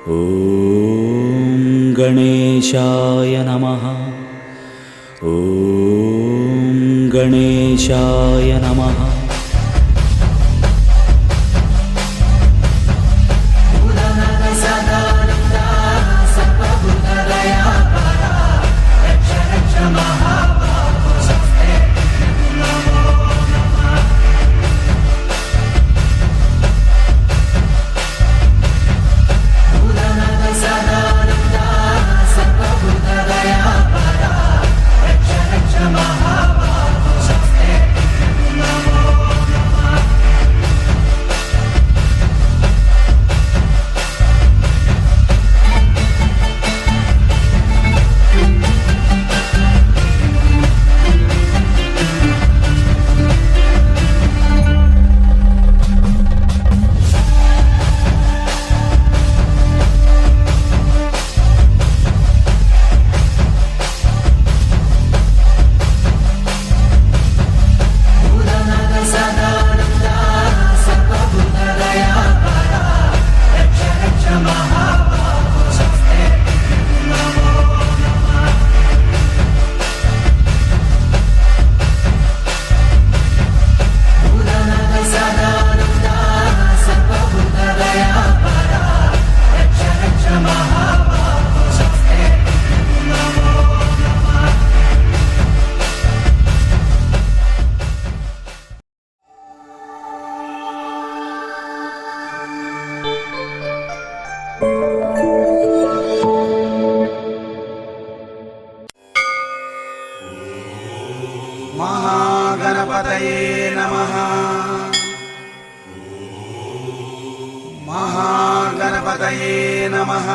ॐ गणेशाय नमः। ॐ गणेशाय नमः। महागणपतये नमः। महागणपतये नमः।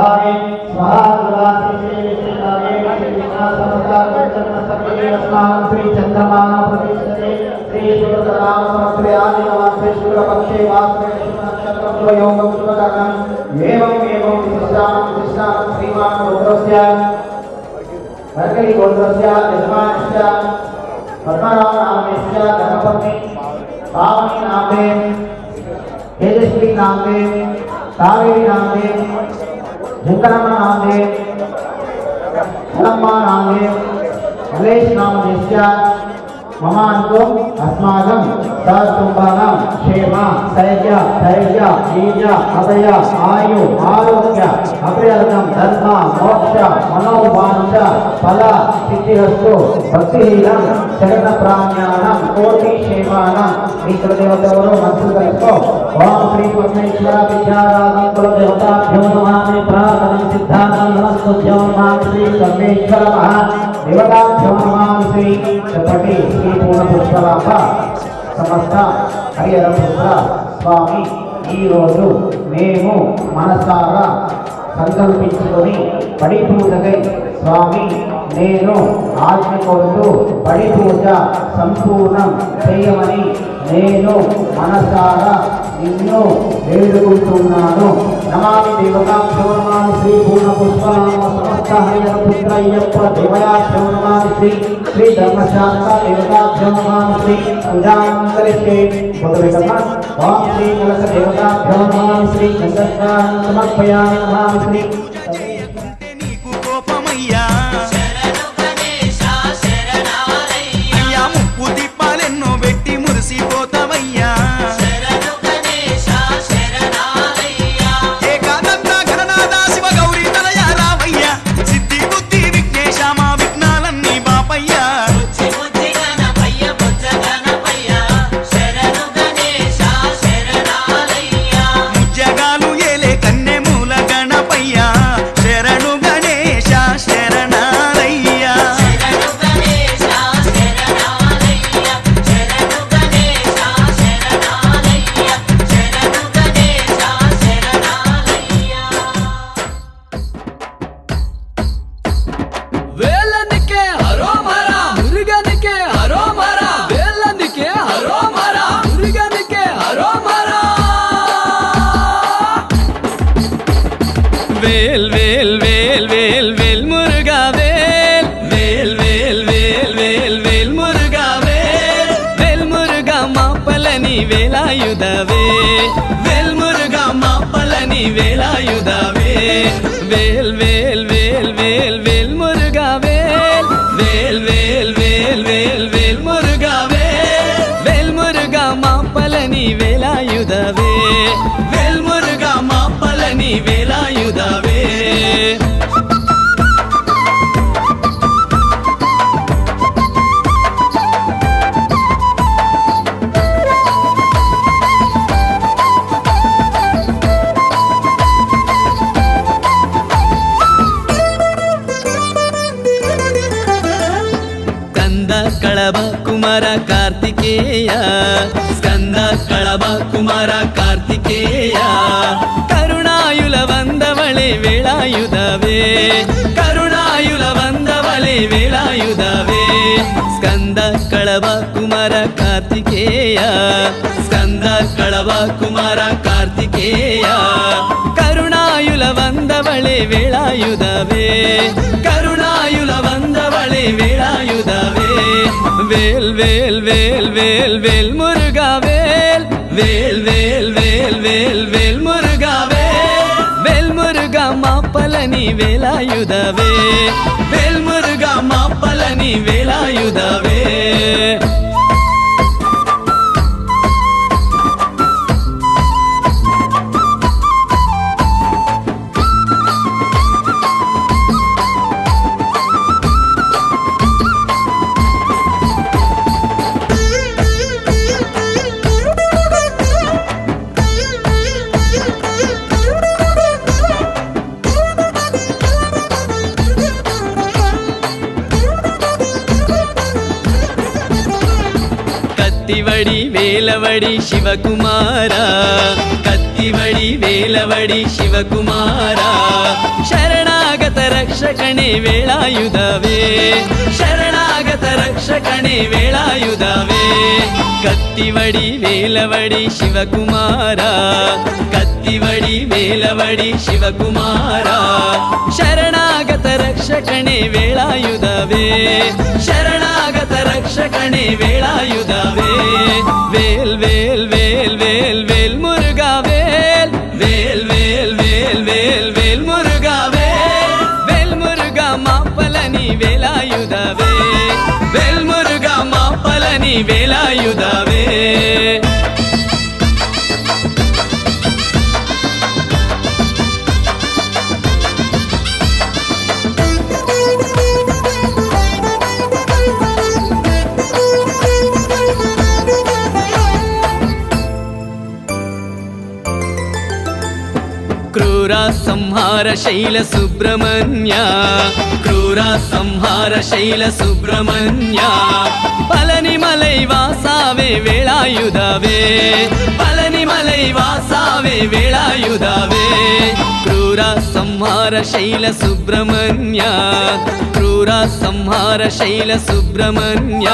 स्वाहाय स्वाहा दुर्गाश्री विष्णुदाये विष्णुना समता चंद्रमस्तके अस्मान् श्री चंद्रमा प्रतिष्ठते श्री सूर्यनाम समर्पयामि नमः श्री शुक्लपक्षे वासरे नक्षत्रं योगं शुभकरणम् एवं विशिष्टां श्रीमान् गोत्रस्य हरकली गोत्रस्य यजमानस्य पद्मनाभ नामस्य धर्मपत्नी पावनी नामे तेजस्वी नामे कावेरी नामे झुंकरम्मा नामे हलम्मा नामे मलेश नामस्य ममानुकूल अस्माकं सहकुटुम्बानां क्षेम स्थैर्य धैर्य वीर्य अभय आयु आरोग्य अभ्यर्थं धर्म मोक्ष मनोवांछ फल सिद्धिरस्तु भक्तिहीनं शरण प्राण्यानां कोटि क्षेमानां ईश्वरदेवतवरो मंत्रकल्पो ओम श्री पद्मेश्वर विद्याराधन कुलदेवताभ्यो नमः प्रार्थनं सिद्धानं नमस्तुभ्यो नमः श्री पद्मेश्वर महादेवताभ्यो नमः श्री चपटी पूर्ण पुष्पलाभ समस्त हरिहर पुत्र स्वामी ఈ రోజు మేము మనసారా సంకల్పించుకొని పడి పూజకై స్వామి నేను ఆజ్ఞ కోరుతూ పడి పూజ సంపూర్ణం చేయమని నేను మనసారా నిన్ను వేడుకుంటున్నాను. నమామి దేవతాభ్యో నమామి శ్రీ పూర్ణ పుష్పలామ సమస్త హరిహర పుత్ర అయ్యప్ప దేవయాభ్యో నమామి శ్రీ ధర్మశాస్త్ర దేవతాభ్యో నమామి శ్రీ పూజాంకరిష్యే మొదలుగా ఓం శ్రీ కలశ దేవతాభ్యో నమామి శ్రీ గంగాస్నానం సమర్పయామి నమామి శ్రీ నీకు కోపమయ్యా అయ్యా ముప్పు దీపాలెన్నో పెట్టి మురిసిపోతావయ్యా ఏకాదంత గణనాథ శివ గౌరీ తనయా రావయ్యా సిద్ధి బుద్ధి విఘ్నేశ మా విఘ్నాలన్నీ బాపయ్యా ముజ్జగాలు ఏలే కన్నె మూల గణపయ్యా శరణు గణేశ శరణాలయ్యా వేలనికే హరోమరా మురుగనికే హరోమరా వేలనికే హరోమరా మురుగనికే హరోమరా వేల్ వేల్ వేల్ వేల్ వేల్ మురుగా వేల్ వేల్ వేల్ వేల్ వేల్ వేల్ మురుగా వేల్ మురుగా మాపలని వేలాయుధవే వేల్ మురుగా మాపలని వేలాయుధవే వేల్ వేల్ వేల్ వేల్ వేల్ మురుగా వేల్ వేల్ వేల్ వేల్ వేల్ మురుగా వేల్ మురుగా మాపలని వేలాయుధవే వేల్ మురుగా మాపలని వేలాయుధవే స్కంద కళభ కుమార కార్తికేయ స్కంద కళభ కుమార కార్తికేయ కరుణాయుల వందవళే వేళాయుధవే కరుణాయుల వందవళే వేళాయుధవే స్కంద కళభ కుమార కార్తికేయ స్కంద కళభ కుమార కార్తికేయ కరుణాయుల వందవళే వేళాయుధవే కరుణాయుల వందవళే వేళాయుధవే వేల్ వేల్ వేల్ వేల్ వేల్ మురుగా వేల్ వేల్ వేల్ వేల్ వేల్ వేల్ మురుగా వేల్ మురుగా మాపలని వేలాయుధవే వేల్ మురుగా మాపలని వేలాయుధవే కత్తివడి వేలవడి శివకుమార కత్తివడి ವೇಲವಡಿ ಶಿವಕುಮಾರ ಶರಣಾಗತ ರಕ್ಷಕಣೆ ವೇಳಾಯುಧವೇ ಶರಣಾಗತ ರಕ್ಷಕಣೆ ವೇಳಾಯುಧವೇ ಕತ್ತಿವಡಿ ವೇಲವಡಿ ಶಿವಕುಮಾರ ಕತ್ತಿವಡಿ ವೇಲವಡಿ ಶಿವಕುಮಾರ ಶರಣಾಗತ ರಕ್ಷಕಣೆ ವೇಳಾಯುಧವೇ ಶರಣಾಗತ ರಕ್ಷಕಣೆ ವೇಳಾಯುಧವೇ ವೇಲ್ ವೇಲ್ ವೇಲ್ ವೇಲ್ ವೇಲ್ ಮುರುಘಾ ವೇಲ್ ವೇಲ್ ವೇಲ್ ವೇಲ್ ವೇಲ್ ವೇಲ್ ಮುರುಘಾ ವೇಲ್ ಮುರುಘಾ ಮಾಪಲನಿ ವೇಲಾಯುಧವೇ ವೇಲ್ ಮುರುಘಾ ಮಾಪಲನಿ ವೇಲಾಯುಧವೇ ಕ್ರೂರ ಸಂಹಾರ ಶೈಲ ಸುಬ್ರಹ್ಮಣ್ಯ ಕ್ರೂರ ಸಂಹಾರ ಶೈಲ ಸುಬ್ರಹ್ಮಣ್ಯ ಪಳನಿ ಮಲೈ ವಾಸಾವೇ ವೇಳಾಯುಧವೇ ಪಳನಿ ಮಲೈ ವಾಸಾವೇ ವೇಳಾಯುಧವೇ ಕ್ರೂರ ಸಂಹಾರ ಶೈಲ ಸುಬ್ರಹ್ಮಣ್ಯ ಕ್ರೂರ ಸಂಹಾರ ಶೈಲ ಸುಬ್ರಹ್ಮಣ್ಯ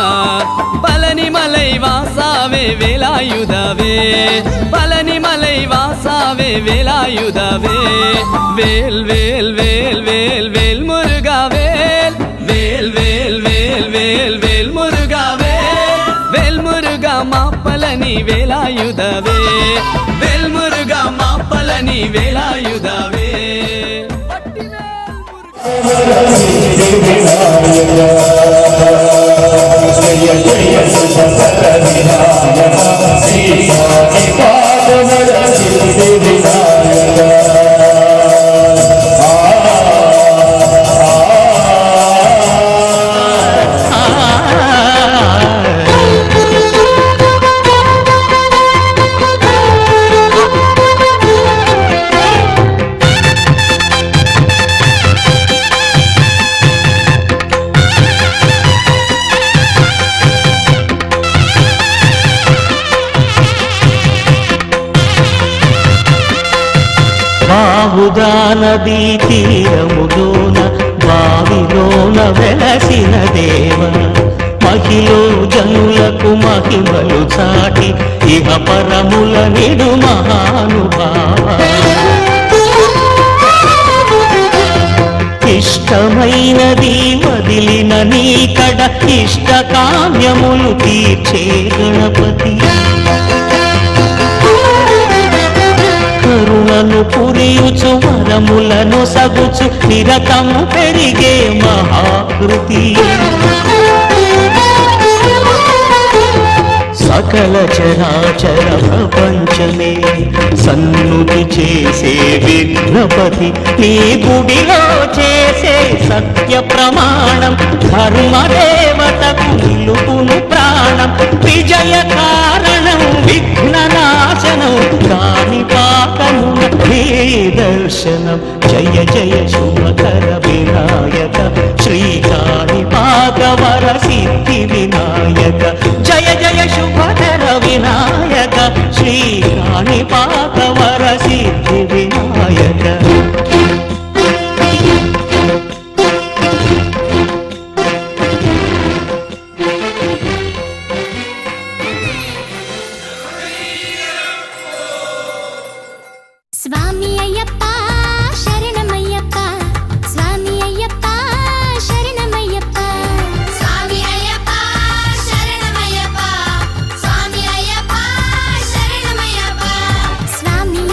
ಪಳನಿ ಮಲೈ ವಾಸಾವೇ ವೇಲಾಯುಧವೇ ಪಳನಿ ಮಲೈ ವಾಸಾವೇ ವೇಲಾಯುಧವೇ ವೇಲ್ ವೇಲ್ ವೇಲ್ ವೇಲ್ ವೇಲ್ ಮುರುಘಾ ವೇಲ್ ವೇಲ್ ವೇಲ್ ವೇಲ್ ವೇಲ್ ವೇಲ್ ಮುರುಘಾ ವೇಲ್ ಮುರುಘಾ ಮಾಪಲನಿ ವೇಲಾಯುಧವೇ ವೇಲ್ ಮುರುಘಾ ಮಾಪಲನಿ ವೇಲಾಯುಧವೇ బాహుదా నదీ తీరములోన బావిలోన వెలసిన దేవ మహిళ జనులకు మహిమలు చాటి ఇహ పరముల నిడు మహానుభావ ఇష్టమైనది వదిలిన నీ కడ ఇష్ట కామ్యములు తీర్చే గణపతి కరుణను పురియుచు వరములను సగుచు నిరతము పెరిగే మహాకృతి సకల చరాచర ప్రపంచమే సన్నుతి చేసే విఘ్నపతి నీ గుడిలో చేసే సత్య ప్రమాణం ధర్మదేవతకు నిలుపును ప్రాణం విజయ కారణం విఘ్ననాశనం కాని పాకమున నీ దర్శనం జయ జయ శుభకర వినాయక శ్రీకాళి పాకవర సిద్ధి వినాయక జయ జయ శుభకర వినాయక శ్రీకాళి పాకవర సిద్ధి వినాయక స్వామి అయ్యప్ప శరణమయ్యప్ప స్వామి అయ్యప్ప శరణమయ్యప్ప స్వామి అయ్యప్ప శరణమయ్యప్ప స్వామి అయ్యప్ప శరణమయ్యప్ప స్వామి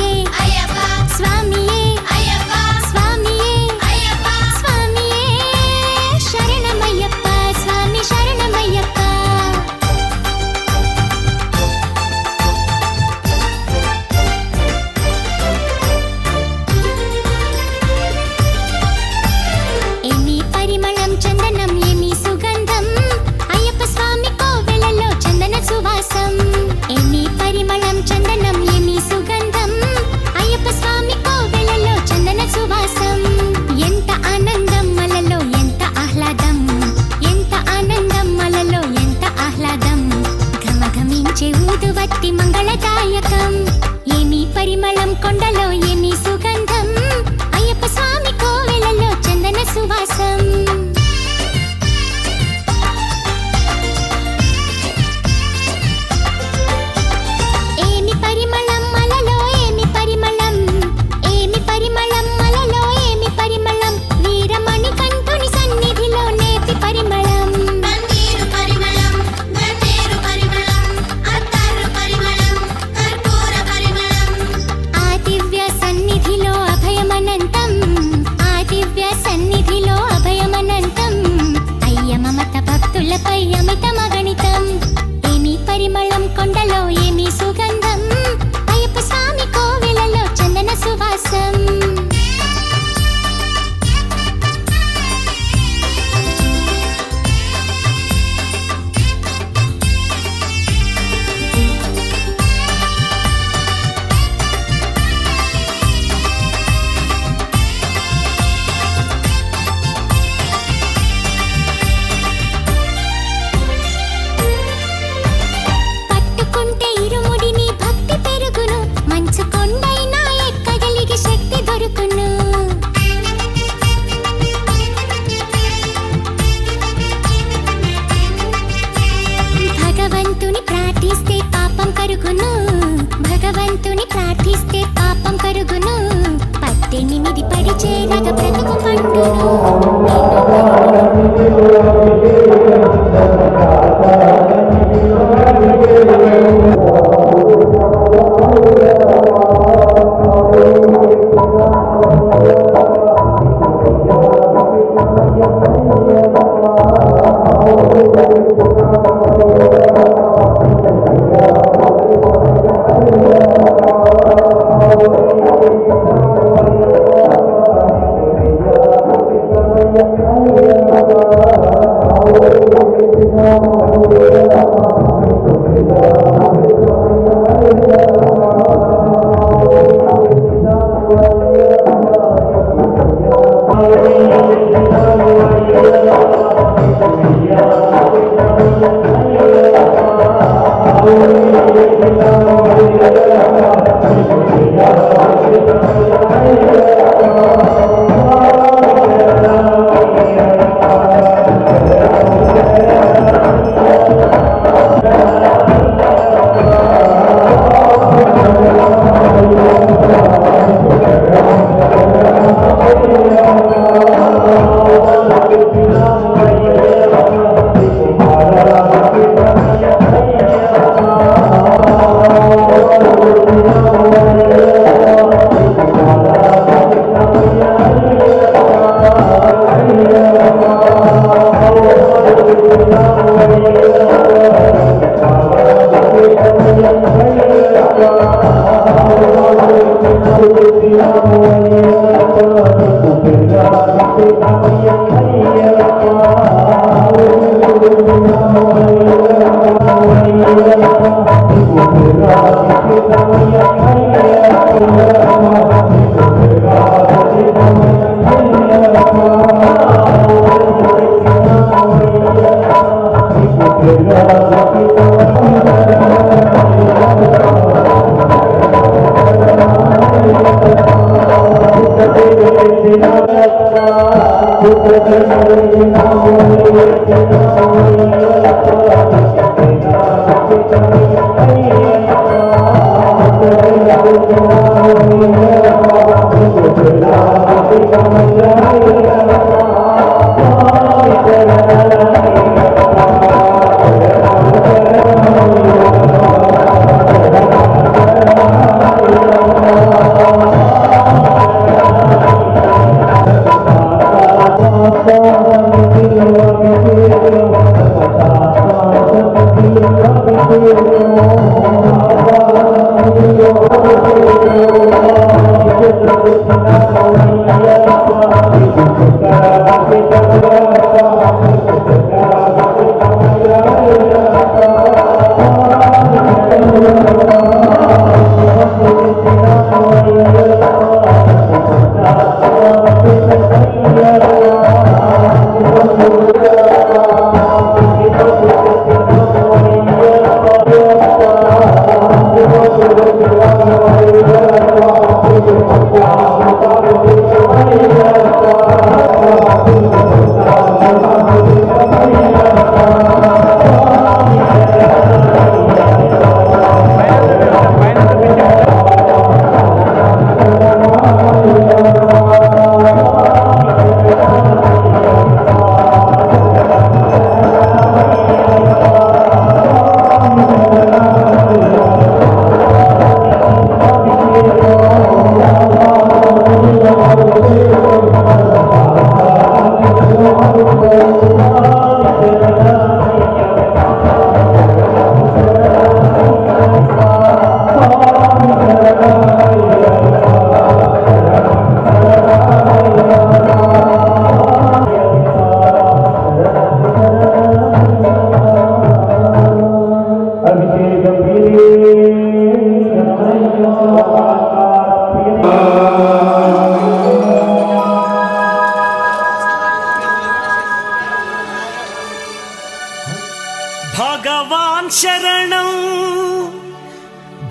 భగవాన్ శరణం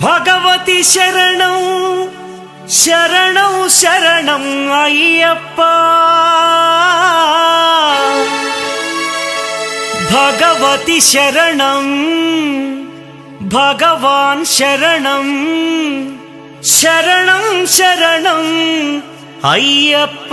భగవతి శరణం శరణం శరణం అయ్యప్ప భగవతి శరణం భగవాన్ శరణం శరణం శరణం అయ్యప్ప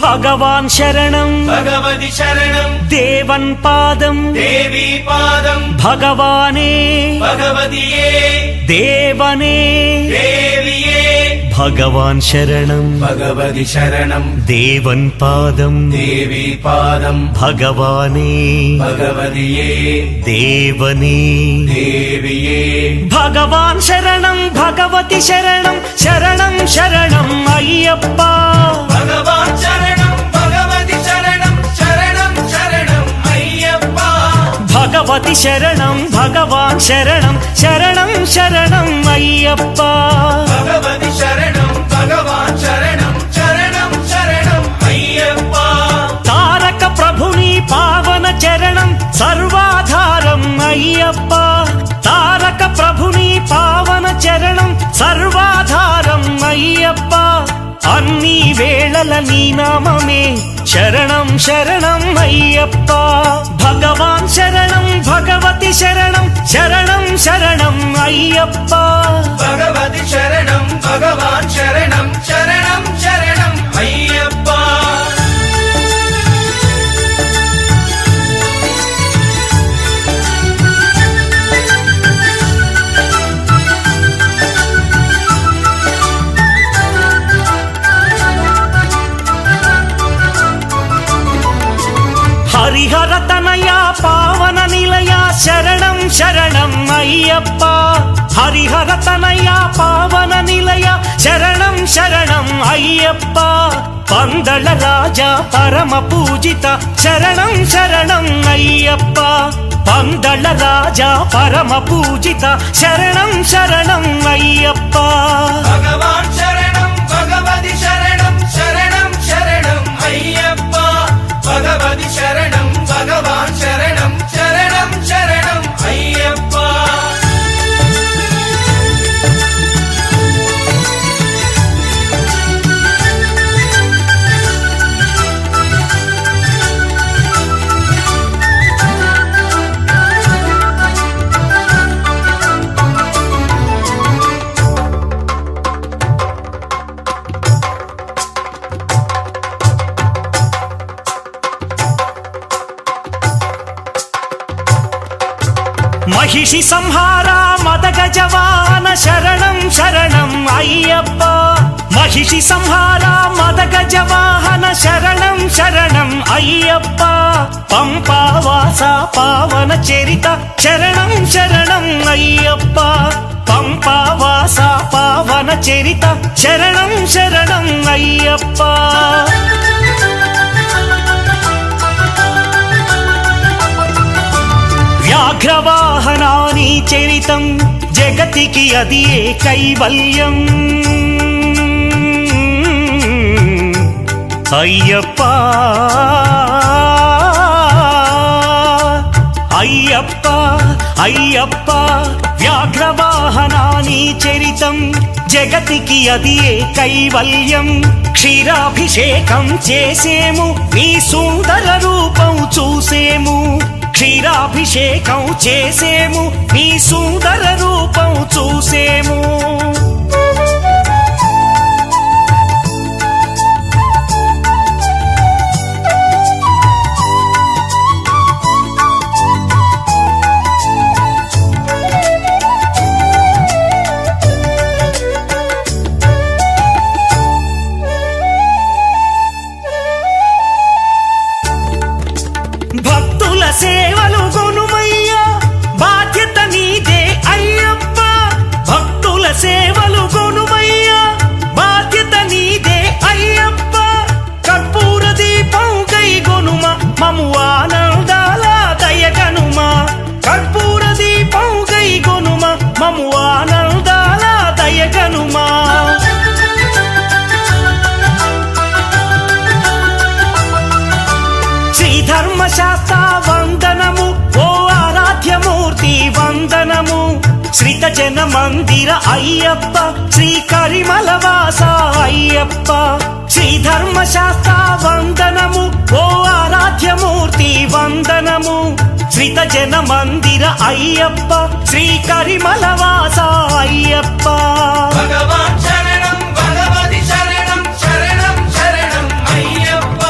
భగవాన్ శరణం భగవతి శరణం దేవన్ పాదం దేవీ పాదం భగవానే భగవతియే దేవనే దేవియే భగవాన్ శరణం భగవతి శరణం దేవన్ పాదం దేవీ పాదం భగవానే భగవతియే దేవనే దేవియే భగవాన్ శరణం భగవతి శరణం శరణం శరణం అయ్యప్ప భగవాన్ శరణం భగవతి శరణం శరణం శరణం అయ్యప్ప భగవతి శరణం భగవాన్ శరణం శరణం శరణం అయ్యప్ప భగవతి శరణం భగవాన్ శరణం శరణం శరణం అయ్యప్ప తారక ప్రభుని పావన చరణం సర్వాధారం అయ్యప్ప తారక ప్రభుని పావన చరణం సర్వాధారం అయ్యప్ప అన్ని వేళల నీ నామమే శరణం శరణం అయ్యప్ప భగవాన్ శరణం భగవతి శరణం శరణం శరణం అయ్యప్ప భగవతి శరణం భగవాన్ శరణం శరణం శరణం అయ్యప్ప అయ్యప్ప హరిహర తనయ పావన నిలయ శరణం శరణం అయ్యప్ప పందళ రాజా పరమ పూజిత శరణం శరణం అయ్యప్ప పందళ రాజా పరమ పూజిత శరణం శరణం అయ్యప్ప భగవాన్ శరణం భగవతి శరణం శరణం శరణం అయ్యప్ప భగవతి శరణం భగవాన్ శరణం శరణం శరణం అయ్యప్ప మహిషి సంహార మదగజవాన శరణం శరణం అయ్యప్ప మహిషి సంహార మదగజవాహన శరణం శరణం అయ్యప్ప పంపావాస పావన చరిత శరణం శరణం అయ్యప్ప పంపావాస పావన చరిత శరణం శరణం అయ్యప్ప వ్యాఘ్రవాహనాని చరితం జగతికి అది ఏ కైవల్యం అయ్యప్ప అయ్యప్ప అయ్యప్ప వ్యాఘ్రవాహనాని చరితం జగతికి అది ఏ కైవల్యం క్షీరాభిషేకం చేసేము నీ సుందర రూపం చూసేము క్షీరాభిషేకం చేసేము నీ సుందర రూపం చూసేము భక్తుల సేవలు గొనుమయ్యా బాధ్యత నీదే అయ్యప్ప భక్తుల సేవలు గొనుమయ్యా బాధ్యత నీదే అయ్యప్ప కర్పూర దీపం కై గొనుమ మము ఆనందాల దయగనుమ కర్పూర దీపం కై గొనుమ మము ఆనందాల దయగనుమా ధర్మశాస్త్ర వందనము ఓ ఆరాధ్యమూర్తి వందనము శ్రీత జన మందిర అయ్యప్ప శ్రీ కరిమల వాస అయ్యప్ప శ్రీ ధర్మశాస్త్ర వందనము ఓ ఆరాధ్యమూర్తి వందనము శ్రీత జన మందిర అయ్యప్ప శ్రీ కరిమల వాస అయ్యప్ప భగవాన్ శరణం భగవతి శరణం శరణం శరణం అయ్యప్ప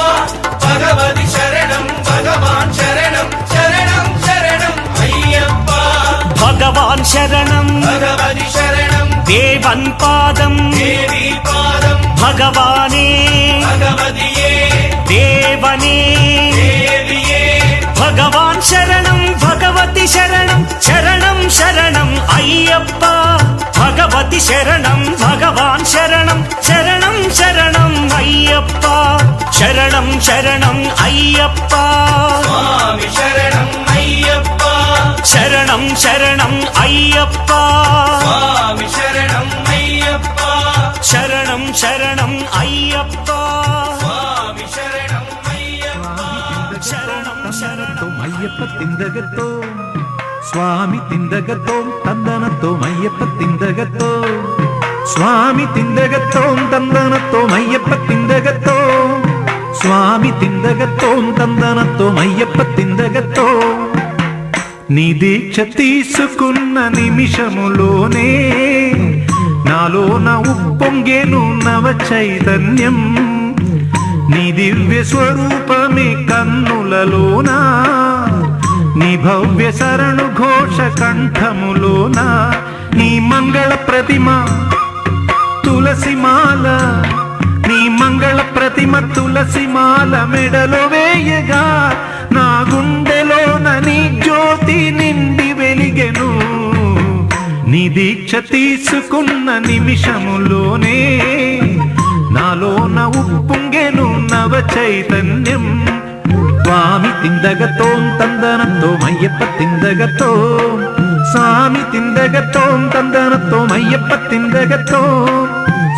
భగవతి శరణం భగవాన్ శరణం శరణం శరణం అయ్యప్ప భగవాన్ శరణం భగవతి శరణం దేవన్ పాదం దేవి పాదం భగవానే భగవతియే దేవనే దేవియే భగవాన్ శరణం భగవతి శరణం శరణం శరణం అయ్యప్ప భగవతి శరణం భగవాన్ శరణం శరణం శరణం అయ్యప్ప శరణం శరణం అయ్యప్ప స్వామి శరణం అయ్యప్ప శరణం శరణం అయ్యప్ప స్వామి శరణం అయ్యప్ప శరణం శరణం అయ్యప్ప స్వామి శరణం అయ్యప్ప శరణం శరణం అయ్యప్ప తిందగతో స్వామి తిందగతో తందనతో అయ్యప్ప తిందగతో స్వామి తిందగతో తందనతో అయ్యప్ప తిందగతో స్వామి తిందగతో తందనతో అయ్యప్ప తిందగతో నీ దీక్ష తీసుకున్న నిమిషములోనే నాలోన ఉప్పొంగేను నవ చైతన్యం నీ దివ్య స్వరూపమే కన్నులలోనా నీ భవ్య శరణు ఘోష కంఠములోనా నీ మంగళ ప్రతిమ తులసిమాల నీ మంగళ ప్రతిమ తులసిమాల మెడలో వేయగా నా గుండెలోన నీ జ్యోతి నిండి వెలిగెను నీ దీక్ష తీసుకున్న నిమిషములోనే నాలోన ఉప్పొంగెను నవ చైతన్యం. స్వామి తిందగతోం తందనతోం అయ్యప్ప తిందగతోం, స్వామి తిందగతోం తందనతోం అయ్యప్ప తిందగతోం,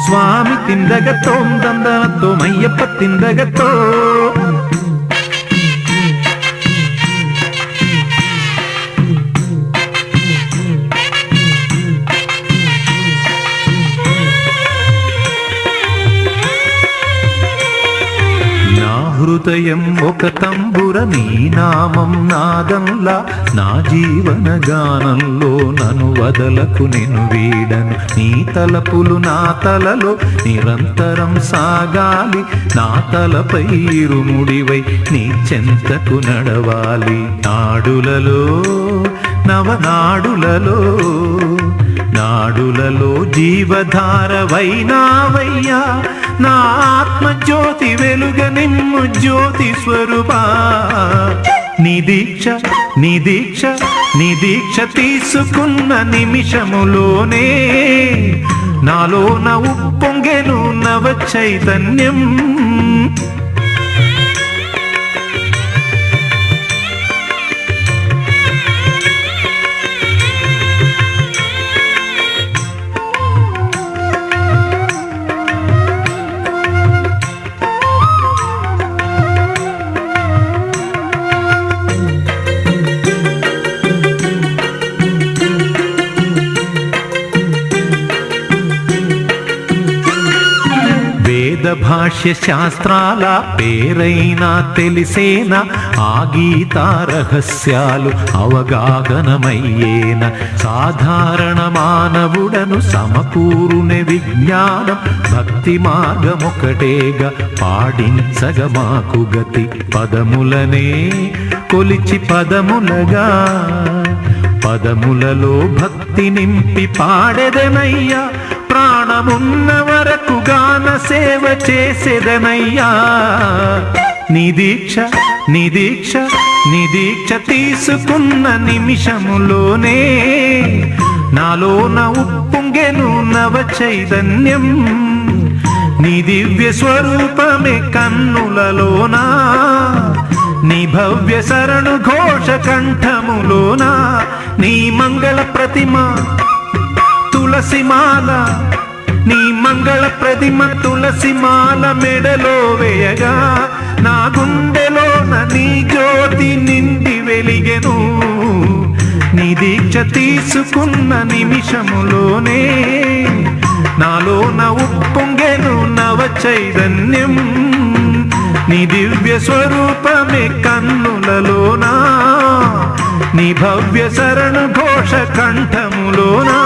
స్వామి తిందగతోం తందనతోం అయ్యప్ప తిందగతోం. హృదయం ఒక తంబుర నీ నామం నాదంలా, నా జీవన గానంలో నన్ను వదలకు నిన్ను వీడను. నీ తలపులు నా తలలో నిరంతరం సాగాలి, నా తలపై ఇరుముడివై నీ చెంతకు నడవాలి. నాడులలో నవనాడులలో నాడులలో జీవధారవైనావయ్యా, నా ఆత్మజ్యోతి వెలుగ నిమ్ము జ్యోతి స్వరూపా. నీ దీక్ష నీ దీక్ష నీ దీక్ష తీసుకున్న నిమిషములోనే నాలోన ఉప్పొంగెను నవ చైతన్యం. భాష్య శాస్త్రాల పేరైనా తెలిసేనా, ఆ గీతా రహస్యాలు అవగాహనమయ్యేన. సాధారణ మానవుడను సమకూరునే విజ్ఞానం, భక్తి మార్గమొకటేగా పాడించగ మాకు గతి. పదములనే కొలిచి పదములగా పదములలో భక్తి నింపి పాడెదనయ్యా, ప్రాణమున్న వరకు గాన సేవ చేసేదనయ్యా. నీ దీక్ష నీ దీక్ష నీ దీక్ష తీసుకున్న నిమిషములోనే నాలోన ఉప్పొంగెను నవ చైతన్యం. నీ దివ్య స్వరూపమే కన్నులలోనా, నీ భవ్య శరణు ఘోష కంఠములోనా. నీ మంగళ ప్రతిమ తులసిమాల, నీ మంగళ ప్రతిమ తులసిమాల మెడలో వేయగా, నా గుండెలోన నీ జ్యోతి నిండి వెలిగెను. నీ దీక్ష తీసుకున్న నిమిషములోనే నాలోన ఉప్పొంగెను నవ చైతన్యం. నీ దివ్య స్వరూపమే కన్నులలోనా, నీ భవ్య శరణు ఘోష కంఠములోనా.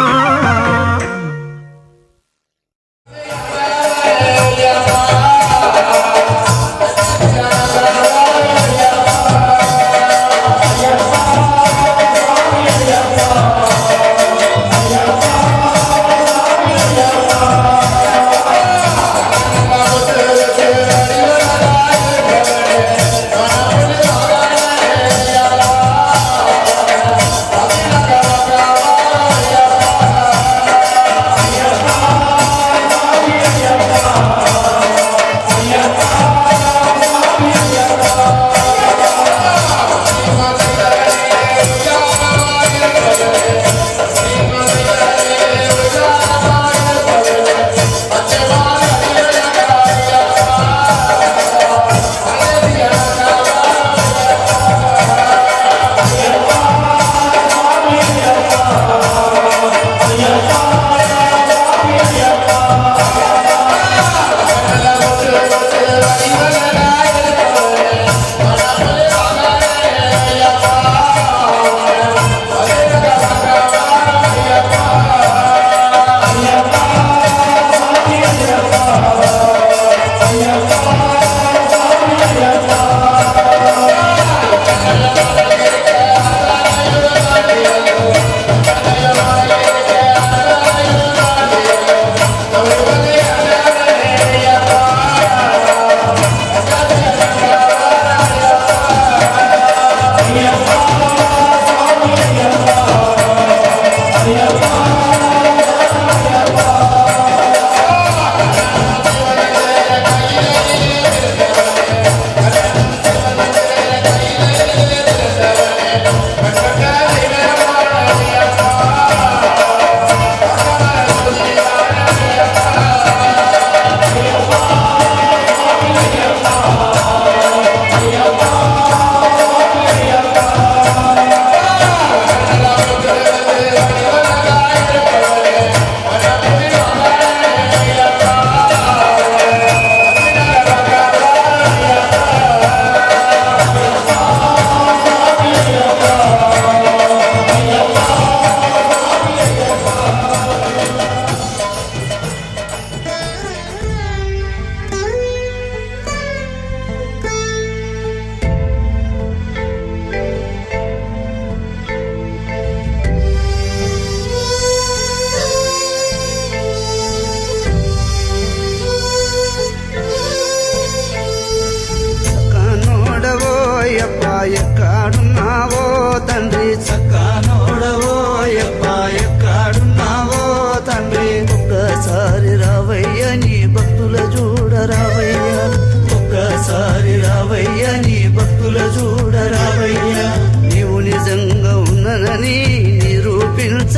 Yeah.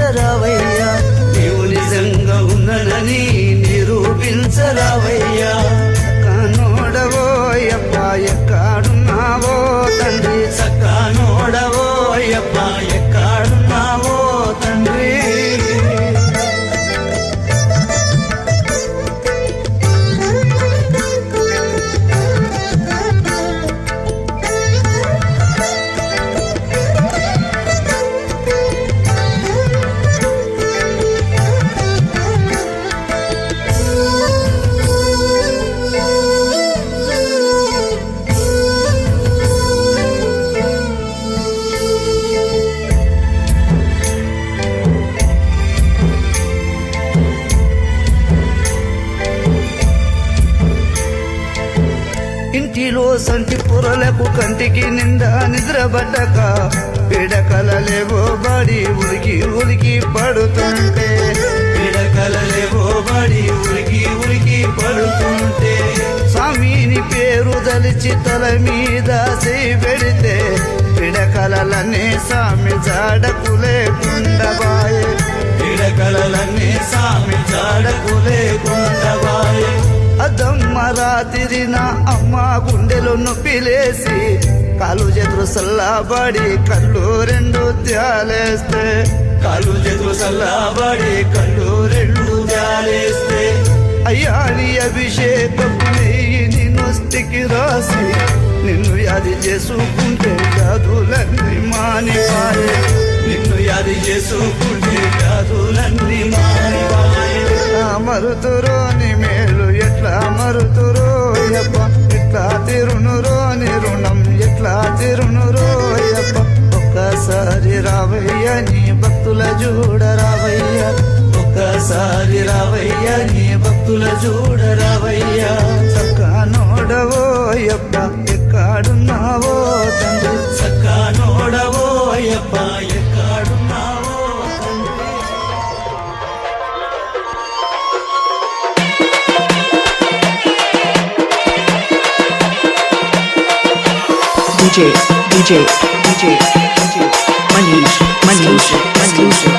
దీవించరావయ్యా నీవు నిజంగా ఉన్ననని నిరూపించరావయ్యా కానోడవోయప్ప ఎక్కడున్నావో తండ్రి చక్కనోడవోయప్ప ఎక్కడున్నావో తండ్రి ఇంటిలో సంటి పొరలకు కంటికి నిండా నిద్రపడ్డక పిడకలలేవో బడి ఉలికి ఉలికి పడుతుంటే పిడకలలేవో బడి ఉరికి పడుతుంటే స్వామిని పేరు దలిచి తల మీద చేయి పెడితే పిడకలనే స్వామి జాడకు లేకుండబాయే పిడకలన్నీ సామి జాడకు లేకుండవాయే అదమ్మ రాత్రి నా అమ్మ గుండెలో నొప్పిలేసి కాలు చేతులు సల్లాబడి కళ్ళు రెండు త్యాలేస్తే కాలు చేతులు సల్లాబడి కళ్ళు రెండు జాలేస్తే అయ్యా నీ అభిషేకపు నెయ్యిని నొస్తికి రాసి నిన్ను యాది చేసుకుంటే వ్యాధులన్నీ మానిపాయే నిన్ను యాది చేసుకుంటే వ్యాధులన్నీ మారివాయే మరుతురోని మేలు ఎట్లా మరుతురో యప్ప ఎట్లా తిరునురోని రుణం ఎట్లా తిరునురో యప్ప ఒక్కసారి రావయ్య నీ భక్తుల చూడరావయ్య ఒక్కసారి రావయ్య నీ భక్తుల చూడరావయ్యా చక్కనోడవో యప్ప ఎక్కడున్నావో తండ్రి చక్కనోడవోయప్ప ఎక్కడున్నావో తండ్రి Manish, exclusive.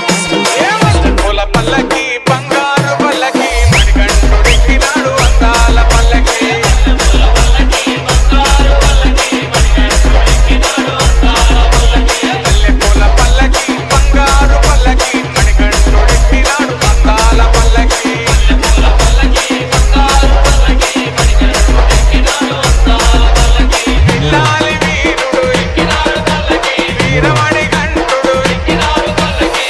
పూల పల్లకి బంగారు పల్లకి మణికంఠుడికినాడు అందాల పల్లకి పూల పల్లకి బంగారు పల్లకి మణికంఠుడికినాడు అందాల పల్లకి లాలి వీరుడు ఎక్కినాడు పల్లకి వీరమణి కంఠుడు ఎక్కినాడు పల్లకి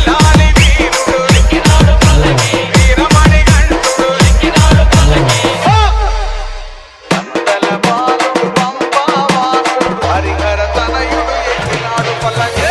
లాలి వీరుడు ఎక్కినాడు పల్లకి వీరమణి కంఠుడు ఎక్కినాడు పల్లకి అందల బాలుడు పంపావాసుడు హరిహర తనయుడు ఎక్కినాడు పల్లకి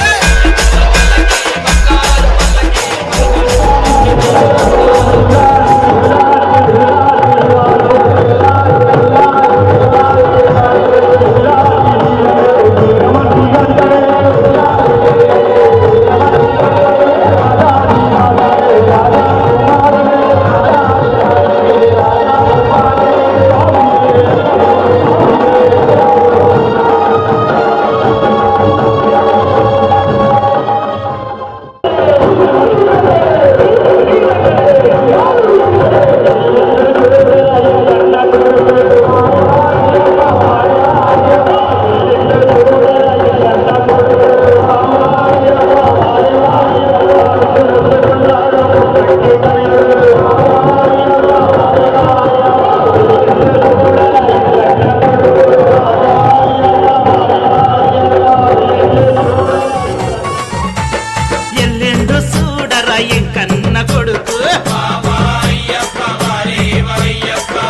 ఎల్లెండు చూడరా ఎంకన్న కొడుకు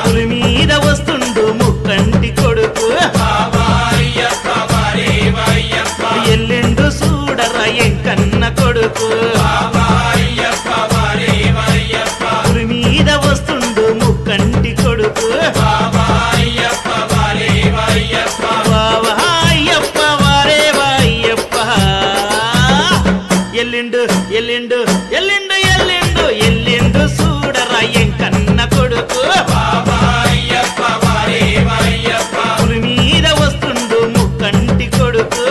పులి మీద వస్తుండు ముక్కంటి కొడుకు ఎల్లెండు చూడరా ఎంకన్న కొడుకు పులి మీద వస్తుండు ముక్కంటి కొడుకు బావా అయ్యప్ప వారే వాయ్యప్ప ఎల్లిండు ఎల్లిండు ఎల్లిండు ఎల్లిండు ఎల్లిండు చూడరా ఎంకన్న కొడుకు పులి మీద వస్తుండు ముక్కంటి కొడుకు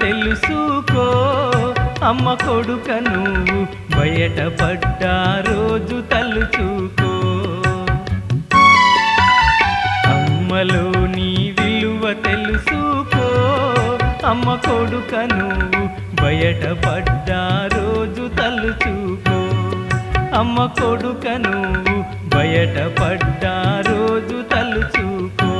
తెలుసుకో అమ్మ కొడుక నువ్వు బయటపడ్డా రోజు తలుచుకో అమ్మలో నీ విలువ తెలుసుకో అమ్మ కొడుక నువ్వు బయటపడ్డా రోజు తలుచుకో అమ్మ కొడుక నువ్వు బయటపడ్డా రోజు తలుచుకో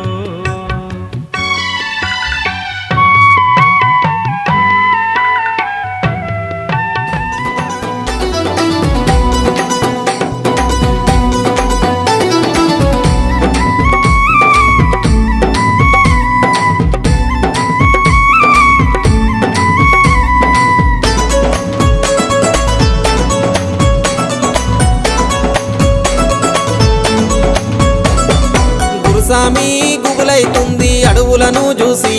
గురుసామి గుబులైతుంది అడవులను చూసి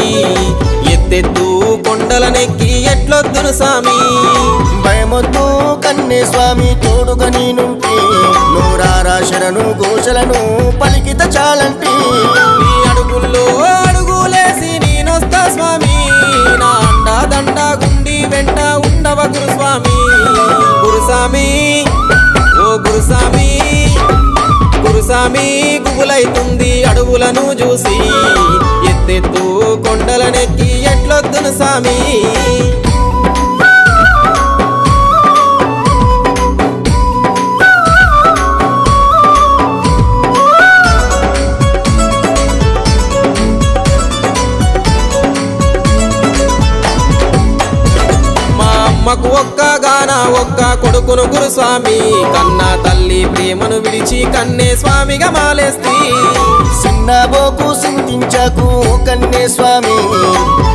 ఎత్తెత్తు కొండలనెక్కి ఎట్లొద్దును సామి భయమొద్దు కన్నే స్వామి తోడుగా నేనుంటే నూరారా శరణు ఘోషలను పలికిత చాలంటి నీ అడుగుల్లో అడుగులేసి నేనొస్తా స్వామి నా అండా దండ గుండి వెంట ఉండవ గురుస్వామి గురుసామి ఓ గురుసామి గురుసామి గుబులైతుంది అడవులను చూసి ఎత్తెత్తు కొండలనెక్కి ఎట్లొద్దును సామి అమ్మకు ఒక్కగాన ఒక్క కొడుకును గురుస్వామి కన్నా తల్లి ప్రేమను విడిచి కన్నే స్వామిగా మాలేస్తి సిన్నబోకు సింతించకు కన్నే స్వామి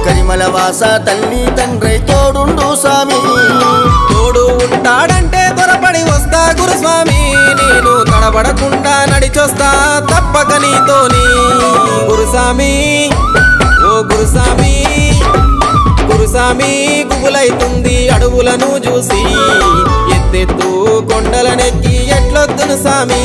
కరిమల వాస తల్లి తండ్రి తోడుండు స్వామి తోడు ఉంటాడంటే త్వరపడి వస్తా గురుస్వామి నేను తడబడకుండా నడిచొస్తా తప్పక నీతోని గురుస్వామి ఓ గురుస్వామి గురుసామి గుబులైతుంది అడవులను చూసి ఎత్తెత్తు కొండలనెక్కి ఎట్లొద్దును సామి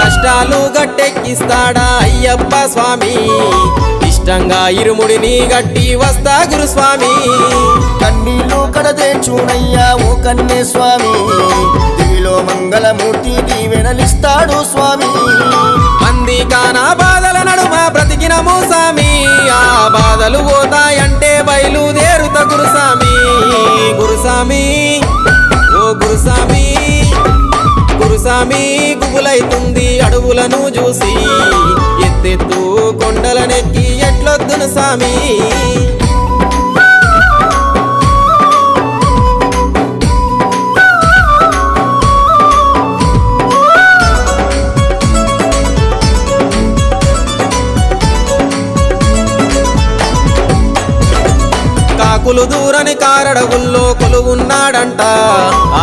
కష్టాలు గట్టెక్కిస్తాడా అయ్యప్ప స్వామి ఇష్టంగా ఇరుముడిని గట్టి వస్తా గురుస్వామి కన్నీళ్ళు కడదేచునయ్యా ఓ కన్నే స్వామి దివిలో మంగళమూర్తి దీవెనలిస్తాడు స్వామి మంది కానా బాధల నడుమ బ్రతికినము సామి ఆ బాధలు పోతాయంటే బయలుదేరుత గురుస్వామి గురుస్వామి ఓ గురుస్వామి గురుసామి గుబులైతుంది అడవులను చూసి ఎత్తెత్తు కొండలనెక్కి ఎట్లొద్దును సామి కాకులు దూరని కారడవుల్లో కొలువున్నాడంట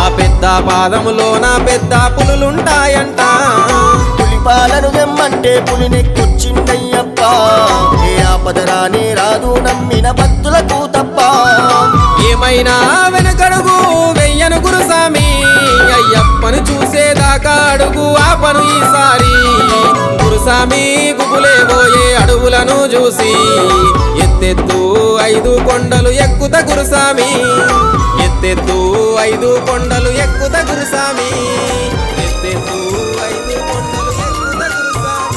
ఆ పెద్ద పాదములో నా పెద్ద పులులుంటాయంట పులిపాలను వెమ్మంటే పులినెక్కొచ్చిందయ్యప్ప ఏ ఆపదరాని రాదు నమ్మిన భక్తులకు తప్ప ఏమైనా వెనకడుగు వెయ్యను గురుసామి అయ్యప్పను చూసేదాకా అడుగు ఆపను ఈసారి గురుసామి గుబులేబోయే అడవులను చూసి ఎత్తెత్తు 5 కొండలు ఎక్కుత గురుసామి ఎత్తెత్తు 5 కొండలు ఎక్కుత గురుసామి ఎత్తెత్తు 5 కొండలు ఎక్కుత గురుసామి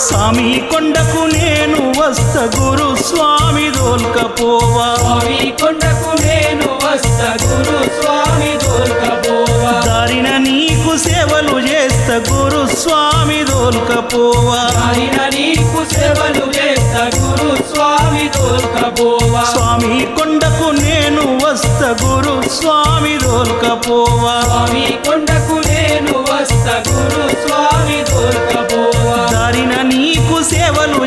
స్వామి కొండకు నేను వస్త గురు స్వామి దోల్కపోవా స్వామి కొండకు నేను వస్తా గురు స్వామి దోల్కపోవా దారిన నీకు సేవలు చేస్త గురు స్వామి దోల్కపోవా ఆయన నీకు సేవలు చేస్తా గురు స్వామి దోల్కపోవా స్వామి కొండకు నేను వస్త గురు స్వామి దోల్కపోవా స్వామి కొండకు నేను వస్తా గురు స్వామి దోల్కపోవా దారిన నీకు సేవలు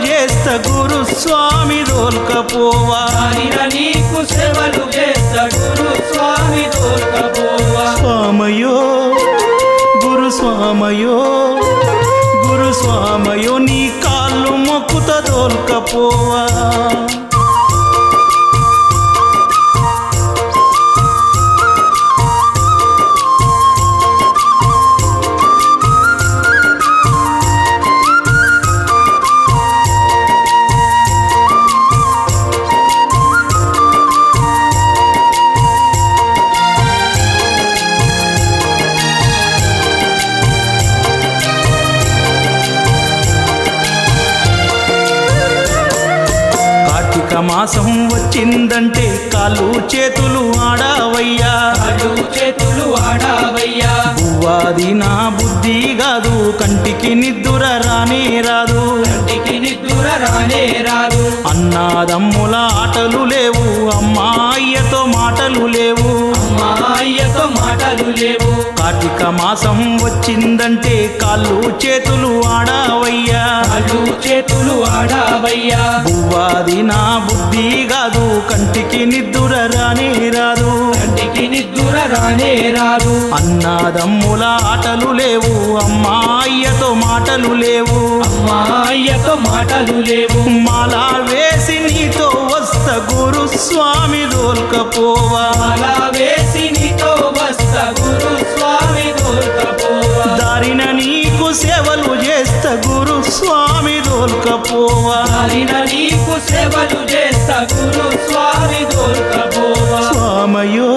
మాసం వచ్చిందంటే కాళ్ళు చేతులు ఆడావయ్యా, కాళ్ళు చేతులు ఆడావయ్యా. బువ్వాది నా బుద్ధి కాదు, కంటికి నిద్దుర రానే రాదు, కంటికి నిద్దుర రానే రాదు. అన్నాదమ్ముల ఆటలు లేవు, అమ్మాయ్యతో మాటలు లేవు, అమ్మాయ్యతో మాటలు లేవు. కార్తీక మాసం వచ్చిందంటే కాళ్ళు చేతులు ఆడావయ్యా, కాళ్ళు చేతులు ఆడావయ్యా. బువ్వాది నా బుద్ధి కాదు, కంటికి నిద్దుర రానే రాదు, కంటికి నిద్దుర రానే రాదు. అన్నాదమ్ముల ఆటలు లేవు, అమ్మాయ్యతో మాటలు లేవు, అమ్మాయ్యతో మాటలు లేవు. మాలా వేసి నీతో వస్త గురు స్వామి దోల్కపోవా, అలా వేసి నీతో వస్త గురు స్వామి దోల్కపోవా. దారిన నీకు సేవలు చేస్త గురు స్వామి దోల్కపోవా, దారిన నీకు సేవలు చేస్తా గురు స్వామి దోల్కపోవా. స్వామయో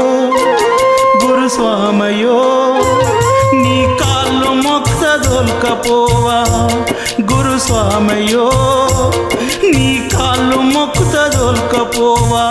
గురు స్వామయో నీ కాళ్ళు మొక్త దోల్కపోవా, గురు స్వామయో నీ కాళ్ళు మొక్కుత దోల్కపోవా.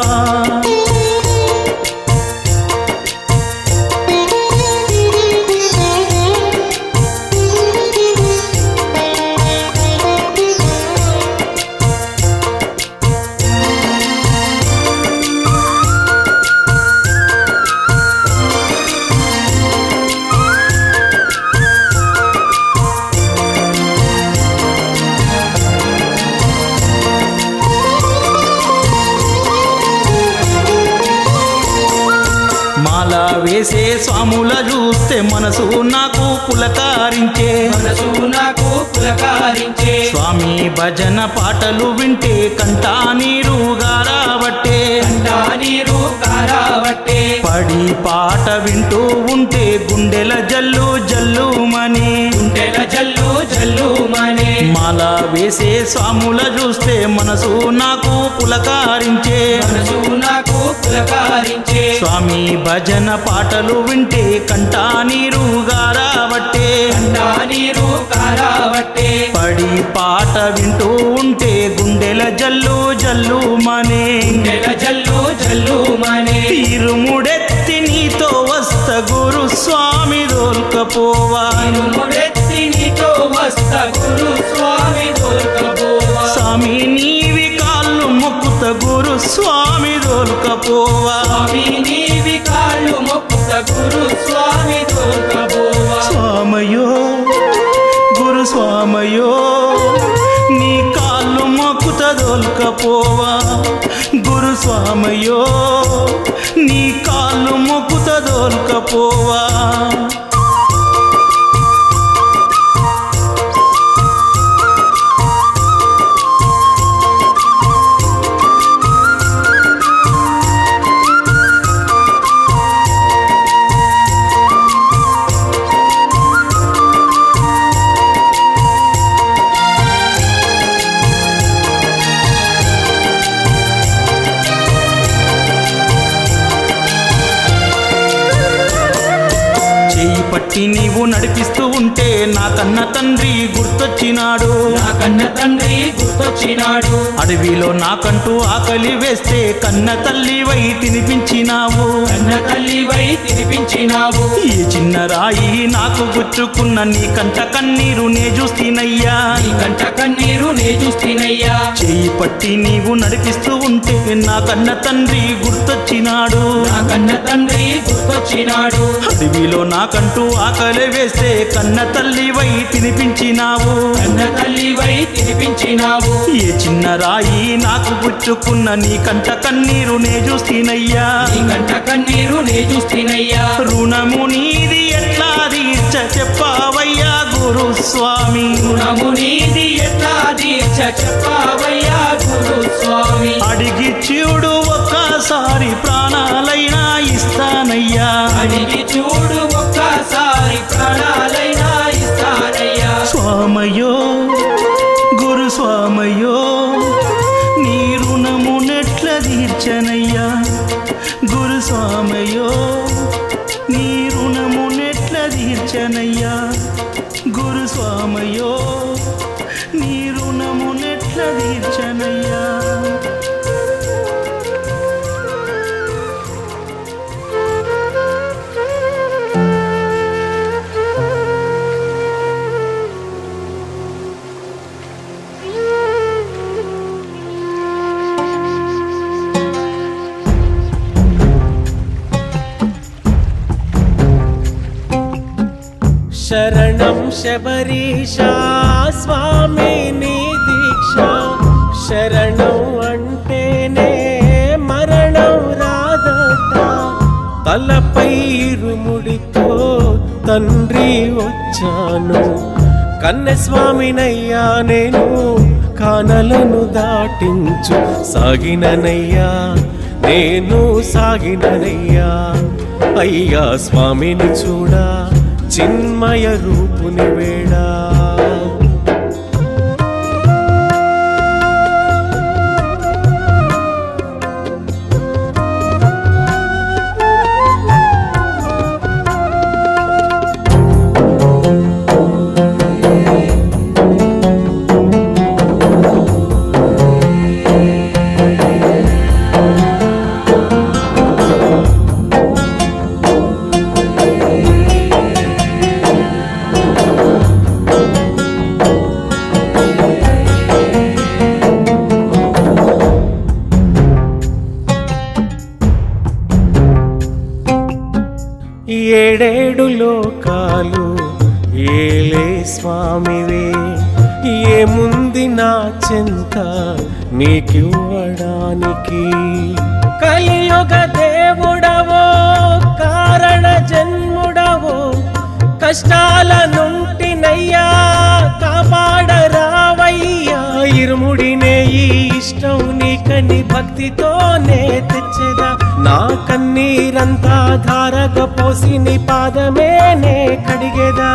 మాల వేసే స్వాముల చూస్తే మనసు నాకు పులకారించే, మనసు నాకు పులకారించే. స్వామి భజన పాటలు వింటే కంటా నీరు గారాబట్టే, కంటా నీరు కారాబట్టే. పడి పాట వింటూ ఉంటే గుండెల జల్లు జల్లుమని, గుండెల జల్లు జల్లు మనే. మాల వేసే స్వాముల చూస్తే మనసు నాకు పులకారించే, మనసు నాకు పులకారించే. స్వామి భజన పాటలు వింటే కంటా నీరు గారాబట్టే, కంటా నీరు కారాబట్టే. పడి పాట వింటూ ఉంటే గుండెల జల్లు జల్లుమనే, గుండెల జల్లు జల్లు మనే. ఇరుముడెత్తి నీతో వస్త గురు స్వామి దోల్కపోవా, ఇరుముడెత్తి నీతో వస్త గురు స్వామి దోల్కపోవా. స్వామి నీవి కాళ్ళు మొక్కుత గురు స్వామి దోల్కపోవా, స్వామి నీవి కాళ్ళు మొక్కుత గురు స్వామి దోల్కపోవా. స్వామయో గురు స్వామయో నీ కాళ్ళు మొక్కుత దోల్కపోవా, గురు స్వామయో నీ కాళ్ళు మొక్కుత దోల్కపోవా. చేయి పట్టి నీవు నడిపిస్తూ ఉంటే నా కన్న తండ్రి గుర్తొచ్చినాడు, నా కన్న తండ్రి గుర్తొచ్చినాడు. అడవిలో నాకంటూ ఆకలి వేస్తే కన్న తల్లివై తినిపించినావు, కన్న తల్లివై తినిపించినావు. ఈ చిన్న రాయి నాకు గుచ్చుకున్న నీ కంట కన్నీరు నే చూస్తీనయ్యా, నీ కంట కన్నీరు నే చూస్తీనయ్యా. చేయి పట్టి నీవు నడిపిస్తూ ఉంటే నా కన్న తండ్రి గుర్తొచ్చినాడు, నా కన్న తండ్రి గుర్తొచ్చినాడు. అడవిలో నాకంటూ ఆకలి వేస్తే కన్న తల్లివై తినిపించినావు, కన్న తల్లివై తినిపించినావు. ఏ చిన్న రాయి నాకు గుచ్చుకున్న నీ కంట కన్నీరు నే చూస్తీనయ్యా, నీ కంట కన్నీరు నే చూస్తీనయ్యా. రుణము నీది ఎట్లా తీర్చ చెప్పావయ్యా గురు స్వామి, రుణము నీది ఎట్లా తీర్చ చెప్పావయ్యా గురు స్వామి. అడిగి చూడు ఒక్కసారి ప్రాణాలైనా ఇస్తానయ్యా, అడిగి చూడు ఒక్కసారి ప్రాణాలైనా ఇస్తానయ్యా. స్వామయో గురు స్వామయో నీ రుణము నెట్ల తీర్చనయ్యా, గురు స్వామయో నీ రుణము నెట్ల తీర్చనయ్యా, గురు స్వామయో నీ రుణము నెట్ల తీర్చనయ్యా. శరణం శబరీష స్వామి నీ దీక్ష శరణం అంటేనే మరణం రాదట తలపై ఇరుముడితో తండ్రి వచ్చాను కన్నస్వామినయ్యా నేను కానలను దాటించు సాగిననయ్యా నేను సాగిననయ్యా అయ్యా స్వామిని చూడా చిన్మయ రూపుని వేడా ఏడేడు లోకాలు ఏలే స్వామివే ఏముంది నా చింత నీకివ్వడానికి కలియుగ దేవుడవో కారణ జన్ముడవో కష్టాల నుంటినయ్యా కాపాడరావయ్యా ఇరుముడినే ఈ ఇష్టం నీకని భక్తితోనే తెచ్చరా నా కన్నీరంతా ధారగా పోసి నీ పాదమేనే కడిగేదా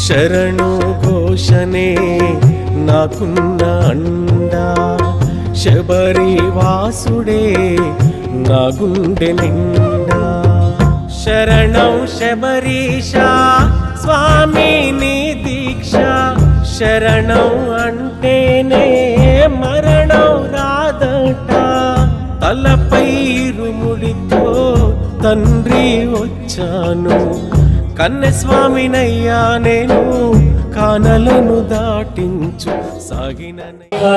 శరణు ఘోషనే నాకున్న అండా శబరి వాసుడే నా గుండె నిండా శరణం శబరీష స్వామి నీ దీక్ష శరణం అంటేనే మరణం రాదట తలపై ఇరుముడితో తండ్రి వచ్చాను కన్నస్వామినయ్యా నేను కానలను దాటించు సాగిననయ్యా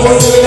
Thank you.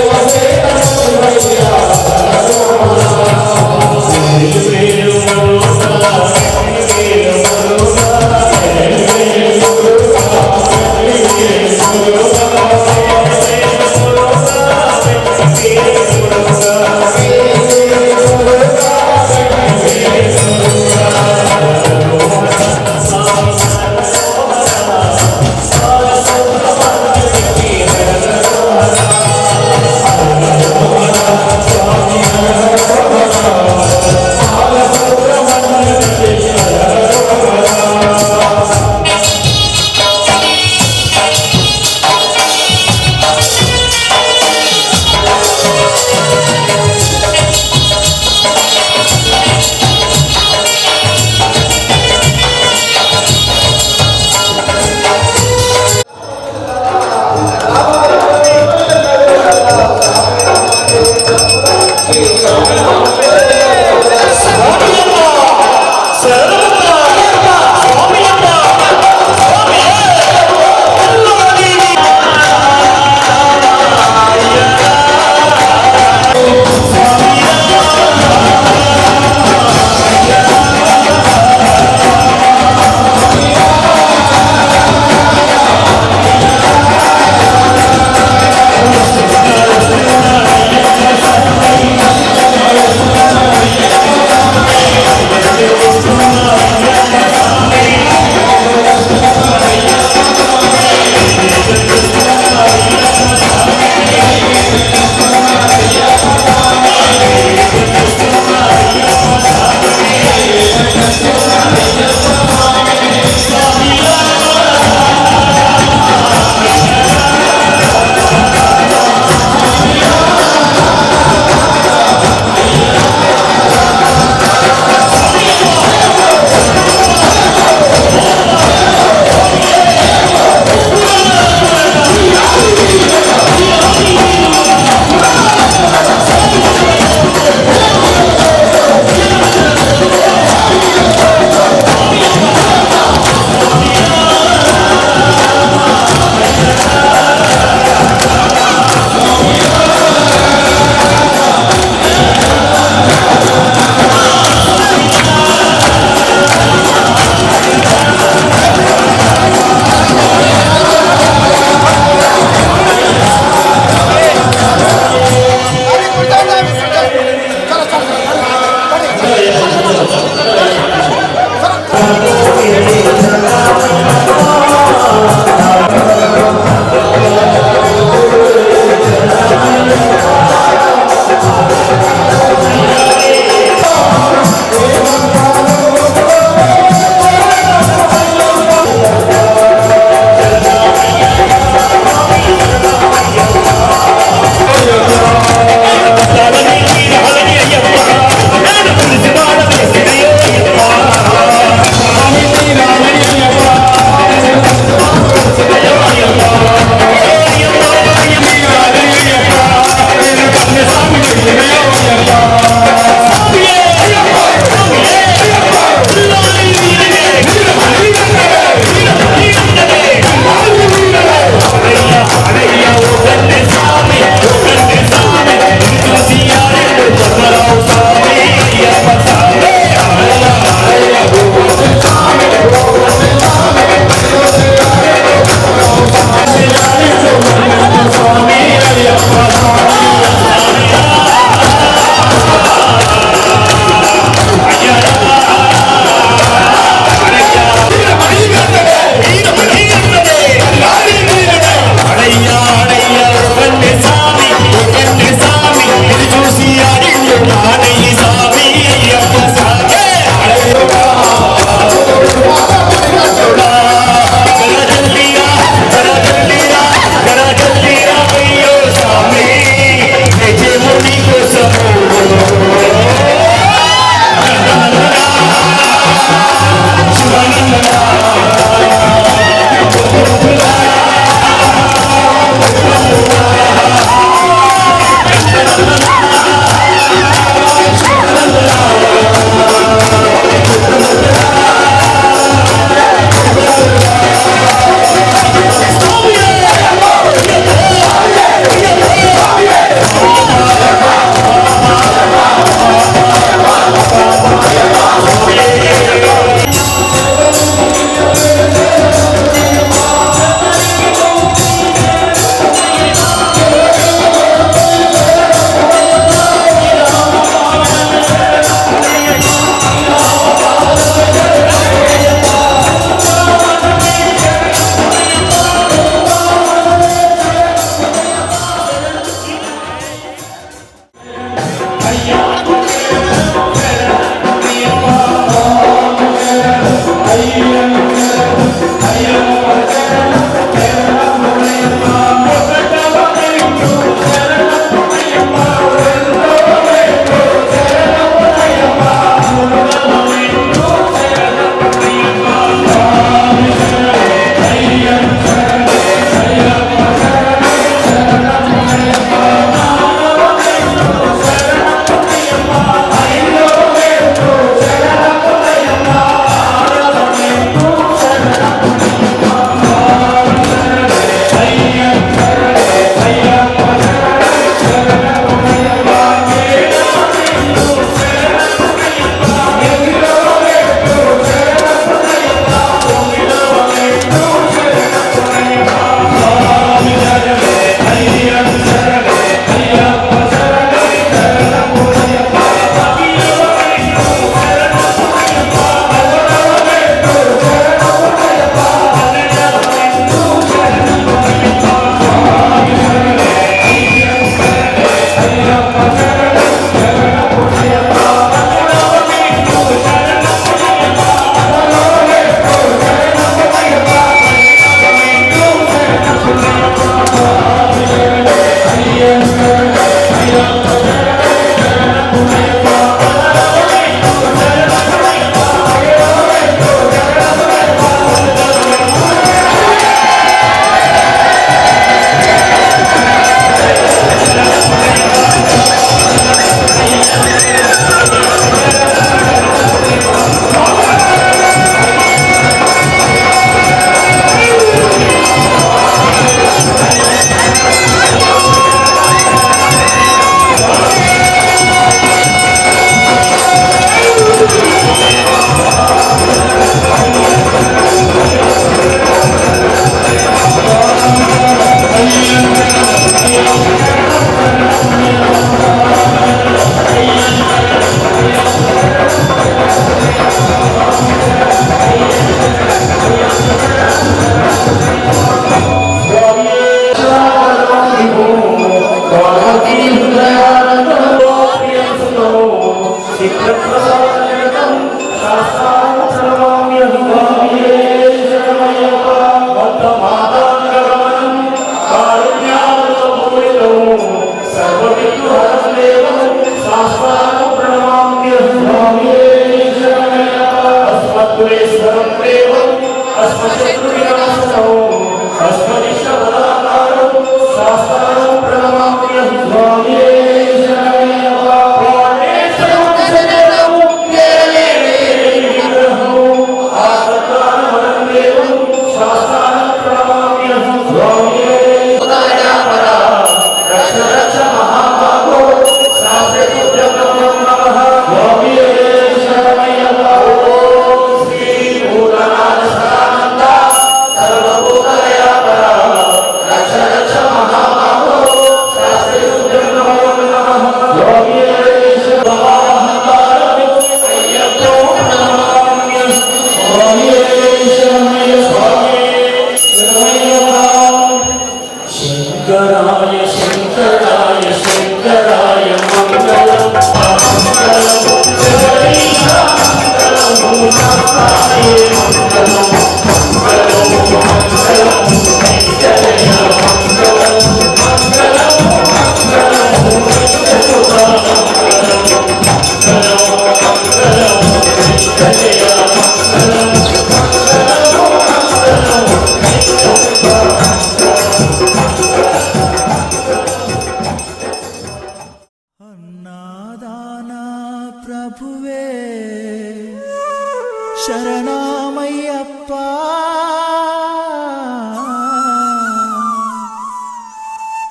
శరణమయ్యప్ప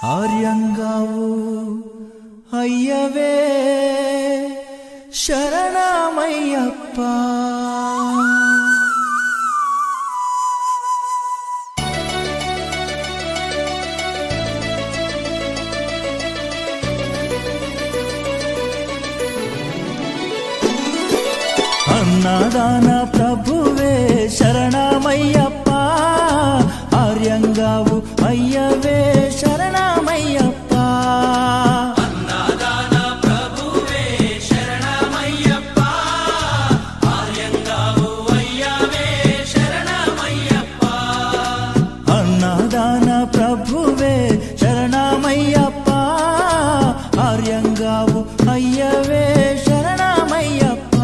ఆర్యంగావు అయ్యవే శరణమయ్యప్ప అన్నదాన ప్రభువే శరణమయ్యప్ప ఆర్యంగావు అయ్యవే శరణమయ్యప్ప అన్నదాన ప్రభువే శరణమయ్యప్ప ఆర్యంగావు అయ్యవే శరణమయ్యప్ప అన్నదాన ప్రభువే శరణమయ్యప్ప ఆర్యంగావు అయ్యవే శరణమయ్యప్ప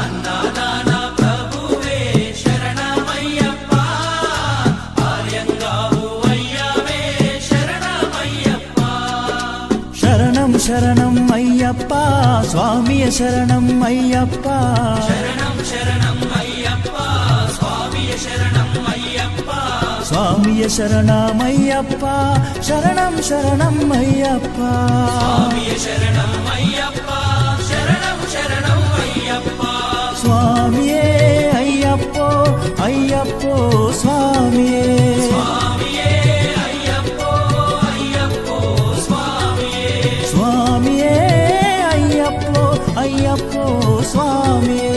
అన్నదాన ప్రభువే శరణమయ్యప్ప ఆర్యంగావు అయ్యవే శరణమయ్యప్ప శరణం శరణం అయ్యప్ప స్వామియ శరణం అయ్యప్ప శరణం శరణం అయ్యప్ప స్వామియ శరణం అయ్యప్ప స్వామియ శరణమయ్యప్ప శరణం శరణం అయ్యప్ప స్వామియ శరణం అయ్యప్ప శరణం శరణం అయ్యప్ప స్వామియే అయ్యప్పో అయ్యప్పో స్వామియే స్వామియే అయ్యప్పో అయ్యప్పో స్వామియే స్వామియే అయ్యప్పో అయ్యప్పో స్వామియే